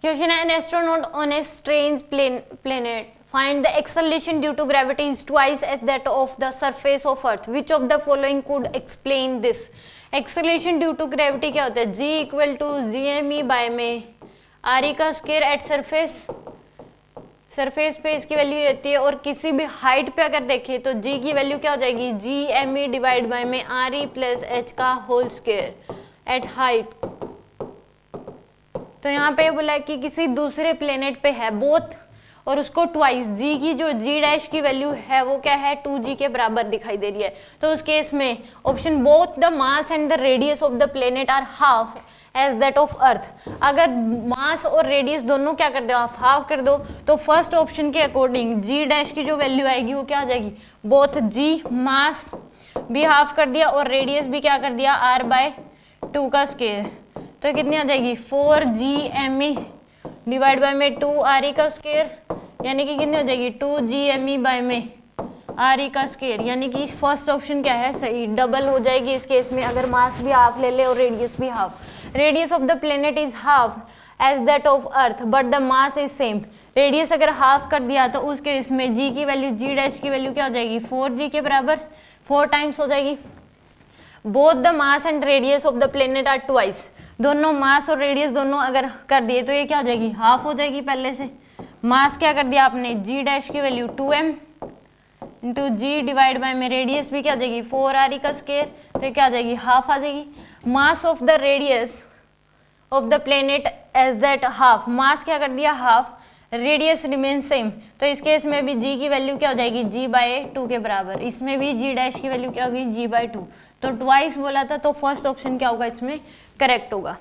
Question है, an astronaut on a strange planet find the acceleration due to gravity is twice as that of the surface of earth, which of the following could explain this? acceleration due to gravity क्या होता है, g equal to gme by में re का square at surface पे इसकी value होती है, और किसी भी हाइट पे अगर देखें तो g की वैल्यू क्या हो जाएगी, gme डिवाइड बाय में re प्लस h का होल स्क्वायर एट हाइट। तो यहाँ पे बोला है कि किसी दूसरे प्लेनेट पे है बोथ, और उसको ट्वाइस जी की जो जी डैश की वैल्यू है वो क्या है 2g के बराबर दिखाई दे रही है। तो उस केस में option both the mass and the radius of the planet are half as that of earth. अगर मास और रेडियस दोनों क्या कर दो, आप हाफ कर दो, तो फर्स्ट ऑप्शन के अकॉर्डिंग जी डैश की जो वैल्यू आएगी वो क्या आ जाएगी, बोथ जी मास भी हाफ कर दिया और रेडियस भी क्या कर दिया r/2 का स्क्वायर, तो कितनी आ जाएगी 4gme डिवाइड बाय में 2re का स्क्वायर, यानी कि कितनी हो जाएगी 2gme बाय में re का स्क्वायर, यानी कि फर्स्ट ऑप्शन क्या है सही, डबल हो जाएगी इस केस में अगर मास भी हाफ ले ले और रेडियस भी half. Radius of the planet is half as that of earth but the mass is same. Radius अगर हाफ कर दिया तो उस केस में g की वैल्यू g डैश की वैल्यू क्या हो जाएगी 4g के बराबर, 4 टाइम्स हो जाएगी। Both the mass and radius of the planet are twice, दोनों मास और रेडियस दोनों अगर कर दिए तो ये क्या हो जाएगी हाफ हो जाएगी। पहले से मास क्या कर दिया आपने, g डैश की value 2m into g divide by में रेडियस भी क्या हो जाएगी 4re का स्क्वायर, तो ये क्या आ जाएगी हाफ आ जाएगी। Mass of the radius of the planet as that half, mass क्या कर दिया हाफ, रेडियस रिमेन सेम, तो इस केस में भी g की वैल्यू क्या हो जाएगी g/2 के बराबर, इसमें भी g डैश की वैल्यू क्या होगी g/2, तो ट्वाइस बोला था तो फर्स्ट ऑप्शन क्या होगा इसमें करेक्ट होगा।